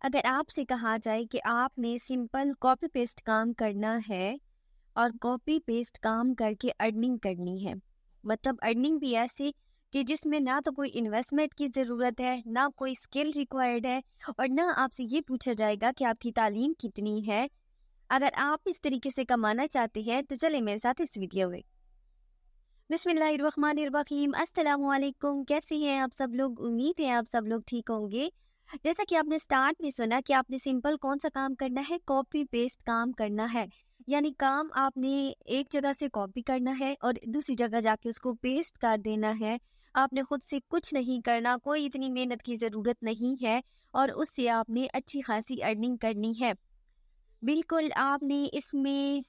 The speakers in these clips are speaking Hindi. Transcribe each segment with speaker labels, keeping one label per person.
Speaker 1: अगर आपसे कहा जाए कि आपने सिंपल कॉपी पेस्ट काम करना है और कॉपी पेस्ट काम करके अर्निंग करनी है, मतलब अर्निंग भी ऐसी कि जिसमें ना तो कोई इन्वेस्टमेंट की ज़रूरत है, ना कोई स्किल रिक्वायर्ड है और ना आपसे ये पूछा जाएगा कि आपकी तालीम कितनी है। अगर आप इस तरीके से कमाना चाहते हैं तो चले मेरे साथ इस वीडियो में। बिस्मिल्लाहिर्रहमानिर्रहीम, अस्सलामु अलैकुम। कैसे हैं आप सब लोग? उम्मीद है आप सब लोग ठीक होंगे। जैसा कि आपने स्टार्ट में सुना कि आपने सिंपल कौन सा काम करना है, कॉपी पेस्ट काम करना है। यानी काम आपने एक जगह से कॉपी करना है और दूसरी जगह जाके उसको पेस्ट कर देना है। आपने खुद से कुछ नहीं करना, कोई इतनी मेहनत की ज़रूरत नहीं है और उससे आपने अच्छी खासी अर्निंग करनी है। बिल्कुल, आपने इसमें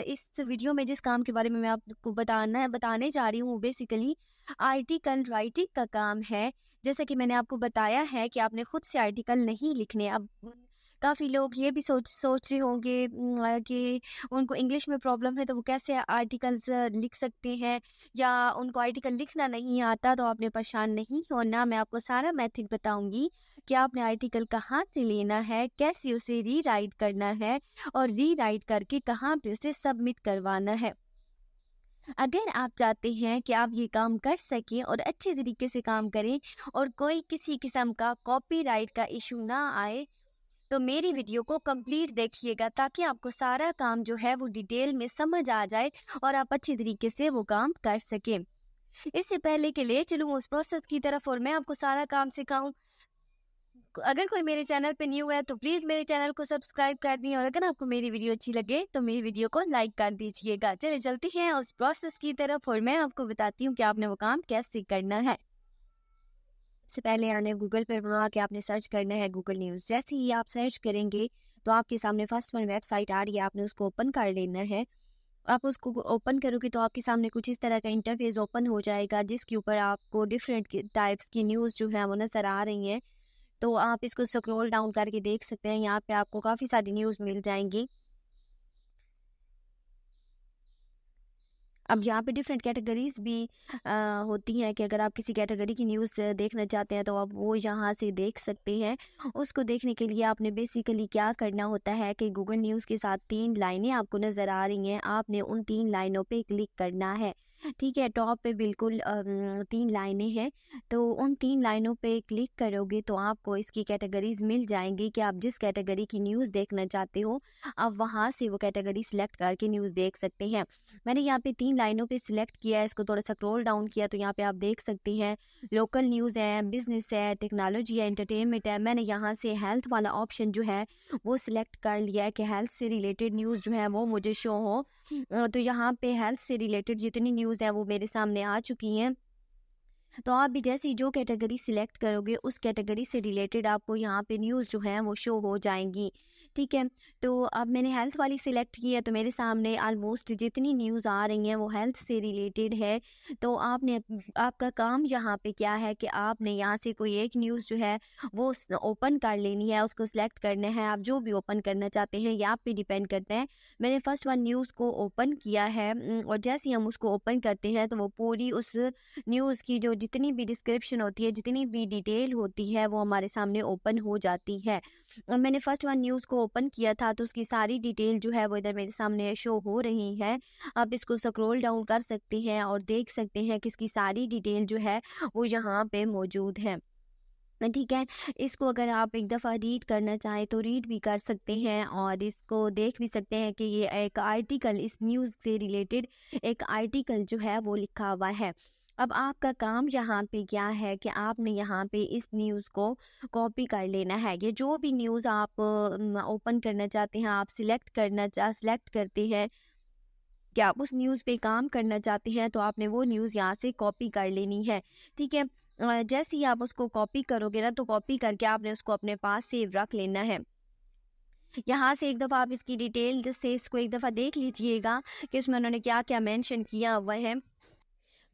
Speaker 1: इस वीडियो में जिस काम के बारे में मैं आपको बताने जा रही हूँ, वो बेसिकली आर्टिकल राइटिंग का काम है। जैसा कि मैंने आपको बताया है कि आपने खुद से आर्टिकल नहीं लिखने। अब काफ़ी लोग ये भी सोच रहे होंगे कि उनको इंग्लिश में प्रॉब्लम है तो वो कैसे आर्टिकल्स लिख सकते हैं, या उनको आर्टिकल लिखना नहीं आता। तो आपने परेशान नहीं होना, मैं आपको सारा मेथड बताऊँगी कि आपने आर्टिकल कहाँ से लेना है, कैसे उसे रीराइट करना है और रीराइट करके कहाँ पे उसे सबमिट करवाना है। अगर आप चाहते हैं कि आप ये काम कर सकें और अच्छे तरीके से काम करें और कोई किसी किस्म का कॉपीराइट का इशू ना आए, तो मेरी वीडियो को कंप्लीट देखिएगा ताकि आपको सारा काम जो है वो डिटेल में समझ आ जाए और आप अच्छी तरीके से वो काम कर सकें। इससे पहले के लिए चलूँ उस प्रोसेस की तरफ और मैं आपको सारा काम सिखाऊं। अगर कोई मेरे चैनल पे न्यू है तो प्लीज़ मेरे चैनल को सब्सक्राइब कर दिए और अगर आपको मेरी वीडियो अच्छी लगे तो मेरी वीडियो को लाइक कर दीजिएगा। चलिए चलते हैं उस प्रोसेस की तरफ और मैं आपको बताती हूँ कि आपने वो काम कैसे करना है। सबसे पहले आने गूगल पर वहाँ के आपने सर्च करना है गूगल न्यूज़। जैसे ही आप सर्च करेंगे तो आपके सामने फर्स्ट वन वेबसाइट आ रही है, आपने उसको ओपन कर लेना है। आप उसको ओपन करोगे तो आपके सामने कुछ इस तरह का इंटरफेस ओपन हो जाएगा, जिसके ऊपर आपको डिफरेंट टाइप्स की न्यूज़ जो है वो नज़र आ रही हैं। तो आप इसको स्क्रॉल डाउन करके देख सकते हैं, यहाँ पे आपको काफ़ी सारी न्यूज़ मिल जाएंगी। अब यहाँ पे डिफरेंट कैटेगरीज भी होती हैं कि अगर आप किसी कैटेगरी की न्यूज़ देखना चाहते हैं तो आप वो यहाँ से देख सकते हैं। उसको देखने के लिए आपने बेसिकली क्या करना होता है कि गूगल न्यूज़ के साथ 3 लाइनें आपको नज़र आ रही हैं, आपने उन 3 लाइनों पे क्लिक करना है। ठीक है, टॉप पे बिल्कुल 3 लाइनें हैं, तो उन 3 लाइनों पे क्लिक करोगे तो आपको इसकी कैटेगरीज मिल जाएंगी कि आप जिस कैटेगरी की न्यूज़ देखना चाहते हो, आप वहाँ से वो कैटेगरी सिलेक्ट करके न्यूज़ देख सकते हैं। मैंने यहाँ पे 3 लाइनों पे सिलेक्ट किया है, इसको थोड़ा सा स्क्रॉल डाउन किया तो यहाँ पे आप देख सकते हैं लोकल न्यूज़ है, बिजनेस है, टेक्नोलॉजी है, एंटरटेनमेंट है। मैंने यहाँ से हेल्थ वाला ऑप्शन जो है वो सिलेक्ट कर लिया है कि हेल्थ से रिलेटेड न्यूज़ जो है वो मुझे शो हो। तो यहाँ पे हेल्थ से रिलेटेड जितनी न्यूज़ है वो मेरे सामने आ चुकी हैं। तो आप भी जैसे ही जो कैटेगरी सिलेक्ट करोगे उस कैटेगरी से रिलेटेड आपको यहाँ पे न्यूज़ जो है वो शो हो जाएंगी। ठीक है, तो अब मैंने हेल्थ वाली सिलेक्ट की है तो मेरे सामने ऑलमोस्ट जितनी न्यूज़ आ रही हैं वो हेल्थ से रिलेटेड है। तो आपका काम यहाँ पे क्या है कि आपने यहाँ से कोई एक न्यूज़ जो है वो ओपन कर लेनी है, उसको सिलेक्ट करना है। आप जो भी ओपन करना चाहते हैं ये आप पे डिपेंड करता है। मैंने फर्स्ट वन न्यूज़ को ओपन किया है और जैसे ही हम उसको ओपन करते हैं तो वो पूरी उस न्यूज़ की जो जितनी भी डिस्क्रिप्शन होती है, जितनी भी डिटेल होती है, वो हमारे सामने ओपन हो जाती है। और मैंने फर्स्ट वन न्यूज़ को ओपन किया था तो उसकी सारी डिटेल जो है वो इधर मेरे सामने शो हो रही है। आप इसको स्क्रॉल डाउन कर सकते हैं और देख सकते हैं कि इसकी सारी डिटेल जो है वो यहाँ पे मौजूद है। ठीक है, इसको अगर आप एक दफ़ा रीड करना चाहें तो रीड भी कर सकते हैं और इसको देख भी सकते हैं कि ये एक आर्टिकल, इस न्यूज़ से रिलेटेड एक आर्टिकल जो है वो लिखा हुआ है। अब आपका काम यहाँ पे क्या है कि आपने यहाँ पे इस न्यूज़ को कॉपी कर लेना है। ये जो भी न्यूज़ आप ओपन करना चाहते हैं, आप सिलेक्ट करते हैं कि आप उस न्यूज़ पे काम करना चाहते हैं, तो आपने वो न्यूज़ यहाँ से कॉपी कर लेनी है। ठीक है, जैसे ही आप उसको कॉपी करोगे ना तो कॉपी करके आपने उसको अपने पास सेव रख लेना है। यहाँ से एक दफ़ा आप इसकी डिटेल से इसको एक दफ़ा देख लीजिएगा कि उसमें उन्होंने क्या-क्या मेंशन किया हुआ है।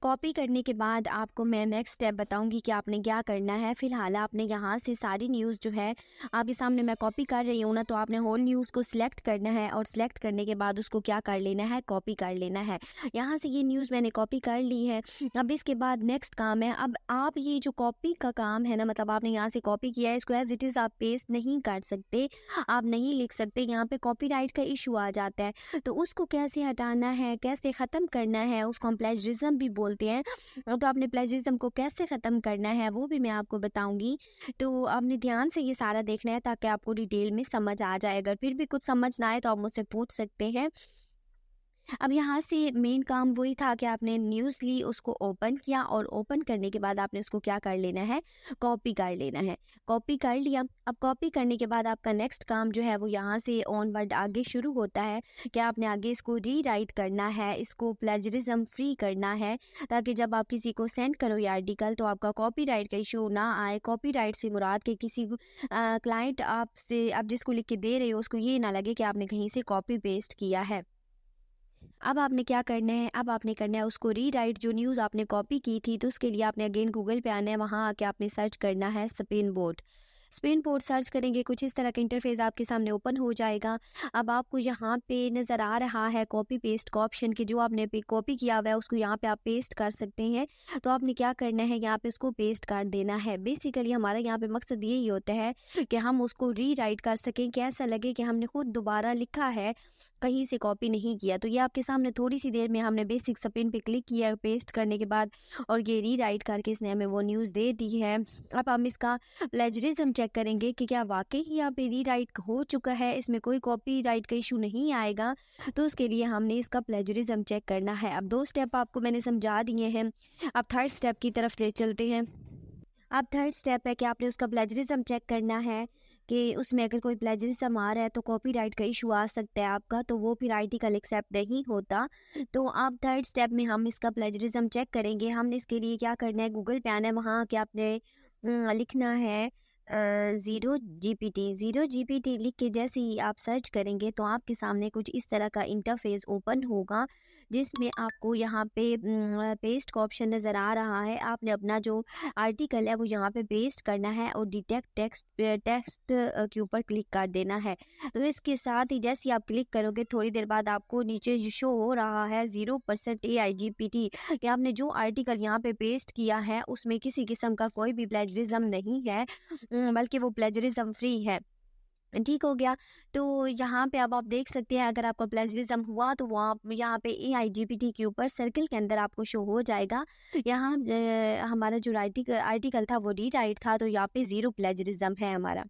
Speaker 1: कॉपी करने के बाद आपको मैं नेक्स्ट स्टेप बताऊंगी कि आपने क्या करना है। फ़िलहाल आपने यहाँ से सारी न्यूज़ जो है आपके सामने मैं कॉपी कर रही हूँ ना, तो आपने होल न्यूज़ को सिलेक्ट करना है और सिलेक्ट करने के बाद उसको क्या कर लेना है, कॉपी कर लेना है। यहाँ से ये न्यूज़ मैंने कॉपी कर ली है। अब इसके बाद नेक्स्ट काम है, अब आप ये जो कॉपी का काम है ना, मतलब आपने यहाँ से कॉपी किया है, इसको एज इट इज़ आप पेस्ट नहीं कर सकते, आप नहीं लिख सकते। यहाँ पे कॉपीराइट का इशू आ जाता है, तो उसको कैसे हटाना है, कैसे ख़त्म करना है, उसको हम प्लेजरिज्म भी बोलते हैं। तो आपने प्लेजरिज्म को कैसे ख़त्म करना है वो भी मैं आपको बताऊंगी। तो आपने ध्यान से ये सारा देखना है ताकि आपको डिटेल में समझ आ जाए। अगर फिर भी कुछ समझ ना आए तो आप मुझसे पूछ सकते हैं। अब यहाँ से मेन काम वही था कि आपने न्यूज़ ली, उसको ओपन किया और ओपन करने के बाद आपने उसको क्या कर लेना है, कॉपी कर लेना है। कॉपी कर लिया। अब कॉपी करने के बाद आपका नेक्स्ट काम जो है वो यहाँ से ऑनवर्ड आगे शुरू होता है कि आपने आगे इसको रीराइट करना है, इसको प्लेजरिज्म फ्री करना है, ताकि जब आप किसी को सेंड करो ये आर्टिकल तो आपका कॉपीराइट का इशू ना आए। कॉपीराइट से मुराद के किसी क्लाइंट आपसे, आप जिसको लिख के दे रहे हो उसको ये ना लगे कि आपने कहीं से कॉपी पेस्ट किया है। अब आपने क्या करना है, अब आपने करना है उसको रीराइट, जो न्यूज़ आपने कॉपी की थी। तो उसके लिए आपने अगेन गूगल पे आना है, वहाँ आके आपने सर्च करना है spin board. Spin board search करेंगे, कुछ इस तरह का इंटरफेस आपके सामने ओपन हो जाएगा। अब आपको यहाँ पे नज़र आ रहा है कॉपी पेस्ट का ऑप्शन, कि जो आपने कॉपी किया हुआ है उसको यहाँ पे आप पेस्ट कर सकते हैं। तो आपने क्या करना है, यहाँ पे उसको पेस्ट कर देना है। बेसिकली हमारा यहाँ पे मकसद यही होता है कि हम उसको रीराइट कर सकें, कि ऐसा लगे कि हमने खुद दोबारा लिखा है, कहीं से कॉपी नहीं किया। तो ये आपके सामने थोड़ी सी देर में हमने बेसिक स्पिन पे क्लिक किया पेस्ट करने के बाद, और ये रीराइट करके इसने हमें वो न्यूज़ दे दी है। अब हम इसका प्लेजरिज्म चेक करेंगे कि क्या वाकई ही यहाँ पे रीराइट हो चुका है, इसमें कोई कॉपीराइट का इशू नहीं आएगा। तो उसके लिए हमने इसका प्लेजरिज्म चेक करना है। अब 2 स्टेप आपको मैंने समझा दिए हैं, अब थर्ड स्टेप की तरफ ले चलते हैं। अब थर्ड स्टेप है कि आपने उसका प्लेजरिज्म चेक करना है, कि उसमें अगर कोई प्लेजरिज्म आ रहा है तो कॉपीराइट का इशू आ सकता है आपका, तो वो फिर आर्टिकल एक्सेप्ट नहीं होता। तो अब थर्ड स्टेप में हम इसका प्लेजरिज्म चेक करेंगे। हमने इसके लिए क्या करना है, गूगल पे आना है, वहाँ के आपने लिखना है ज़ीरो जीपीटी लिख के जैसे ही आप सर्च करेंगे तो आपके सामने कुछ इस तरह का इंटरफेस ओपन होगा, जिसमें आपको यहाँ पे पेस्ट का ऑप्शन नज़र आ रहा है। आपने अपना जो आर्टिकल है वो यहाँ पे पेस्ट करना है और डिटेक्ट टेक्स्ट के ऊपर क्लिक कर देना है। तो इसके साथ ही जैसे ही आप क्लिक करोगे थोड़ी देर बाद आपको नीचे शो हो रहा है 0% AIGPT, कि आपने जो आर्टिकल यहाँ पे पेस्ट किया है उसमें किसी किस्म का कोई भी प्लेजरिज्म नहीं है, बल्कि वो प्लेजरिज्म फ्री है। ठीक हो गया। तो यहाँ पे अब आप देख सकते हैं, अगर आपका प्लेजरिज्म हुआ तो वो आप यहाँ पे AIGPT के ऊपर सर्कल के अंदर आपको शो हो जाएगा। यहाँ हमारा जो आर्टिकल था वो रीराइट था, तो यहाँ पे 0 प्लेजरिज्म है हमारा।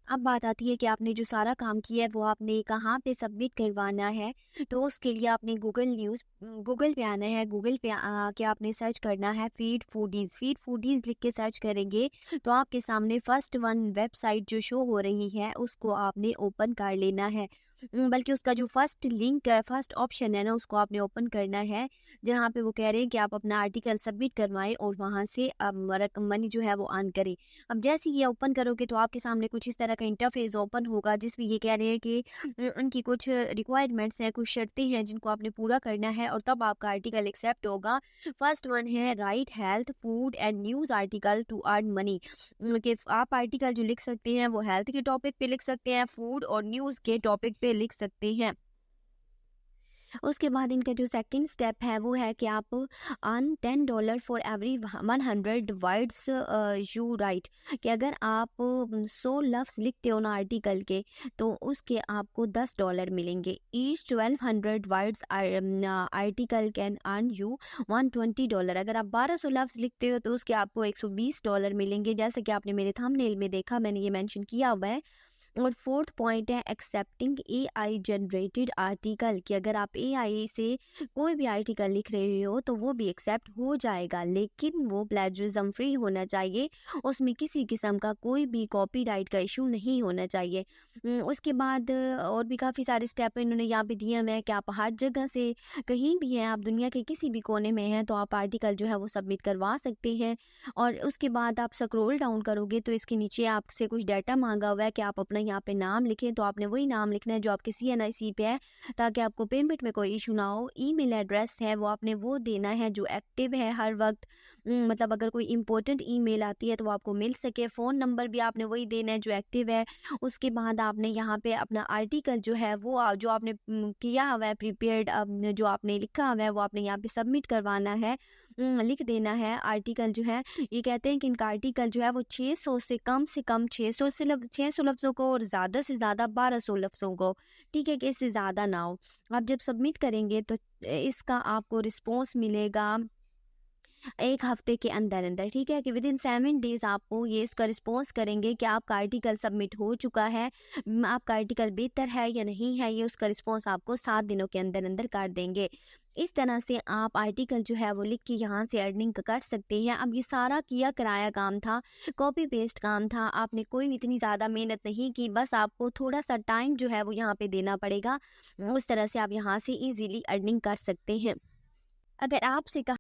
Speaker 1: अब बात आती है कि आपने जो सारा काम किया है वो आपने कहाँ पे सबमिट करवाना है। तो उसके लिए आपने गूगल पे आना है। गूगल पे आके आपने सर्च करना है फीड फूडीज़ लिख के सर्च करेंगे तो आपके सामने फर्स्ट वन वेबसाइट जो शो हो रही है उसको आपने ओपन कर लेना है। बल्कि उसका जो फर्स्ट ऑप्शन है ना उसको आपने ओपन करना है, जहाँ पे वो कह रहे हैं कि आप अपना आर्टिकल सबमिट करवाएं और वहाँ से मनी जो है वो अर्न करें। अब जैसे ही ये ओपन करोगे तो आपके सामने कुछ इस तरह का इंटरफेस ओपन होगा, जिसमें ये कह रहे हैं कि उनकी कुछ रिक्वायरमेंट्स हैं, कुछ शर्तें हैं जिनको आपने पूरा करना है और तब आपका आर्टिकल एक्सेप्ट होगा। फर्स्ट वन है right health food and news article to earn money, कि आप आर्टिकल जो लिख सकते हैं वो हेल्थ के टॉपिक पे लिख सकते हैं, फूड और न्यूज़ के टॉपिक पे लिख सकते हैं। उसके बाद इनका जो सेकंड स्टेप है वो है कि आप earn $10 for every 100 words you right, कि अगर आप 100 लफ्ज़ लिखते हो ना आर्टिकल के तो उसके आपको $10 मिलेंगे। Each 1200 words article can earn you $120। अगर आप 1200 लफ्ज़ लिखते हो तो उसके आपको $120 मिलेंगे, जैसे कि आपने मेरे थंबनेल में देखा, मैंने ये मेंशन किया हुआ है। और फोर्थ पॉइंट है एक्सेप्टिंग AI जनरेटेड आर्टिकल, कि अगर आप AI से कोई भी आर्टिकल लिख रहे हो तो वो भी एक्सेप्ट हो जाएगा, लेकिन वो प्लेजरिज्म फ्री होना चाहिए, उसमें किसी किस्म का कोई भी कॉपीराइट का इशू नहीं होना चाहिए। उसके बाद और भी काफ़ी सारे स्टेप इन्होंने यहाँ पे दिए हुए हैं कि आप हर जगह से कहीं भी हैं, आप दुनिया के किसी भी कोने में हैं तो आप आर्टिकल जो है वो सबमिट करवा सकते हैं। और उसके बाद आप स्क्रॉल डाउन करोगे तो इसके नीचे आपसे कुछ डाटा मांगा हुआ है कि आप अपना अपना यहाँ पे नाम लिखें, तो आपने वही नाम लिखना है जो आपके CNIC पे है, ताकि आपको पेमेंट में कोई इशू ना हो। ईमेल एड्रेस है वो आपने वो देना है जो एक्टिव है हर वक्त, मतलब अगर कोई इंपॉर्टेंट ईमेल आती है तो वो आपको मिल सके। फ़ोन नंबर भी आपने वही देना है जो एक्टिव है। उसके बाद आपने यहाँ पे अपना आर्टिकल जो है वो जो आपने किया हुआ है प्रिपेयर्ड, जो आपने लिखा हुआ है वो आपने यहाँ पे सबमिट करवाना है, लिख देना है। आर्टिकल जो है, ये कहते हैं कि इनका आर्टिकल जो है वो 600 से कम 600 लफ्ज़ों को और ज़्यादा से ज़्यादा 1200 लफ्ज़ों को, ठीक है, कि इससे ज़्यादा ना हो। आप जब सबमिट करेंगे तो इसका आपको रिस्पॉन्स मिलेगा 1 हफ्ते के अंदर-अंदर, ठीक है, कि विदिन 7 डेज़ आपको ये इसका रिस्पॉन्स करेंगे कि आपका आर्टिकल सबमिट हो चुका है, आपका आर्टिकल बेहतर है या नहीं है, ये उसका रिस्पॉन्स आपको 7 दिनों के अंदर-अंदर कर देंगे। इस तरह से आप आर्टिकल जो है वो लिख के यहाँ से अर्निंग कर सकते हैं। अब ये सारा किया कराया काम था, कॉपी पेस्ट काम था, आपने कोई भी इतनी ज़्यादा मेहनत नहीं की, बस आपको थोड़ा-सा टाइम जो है वो यहाँ पे देना पड़ेगा। उस तरह से आप यहाँ से ईज़िली अर्निंग कर सकते हैं। अगर आपसे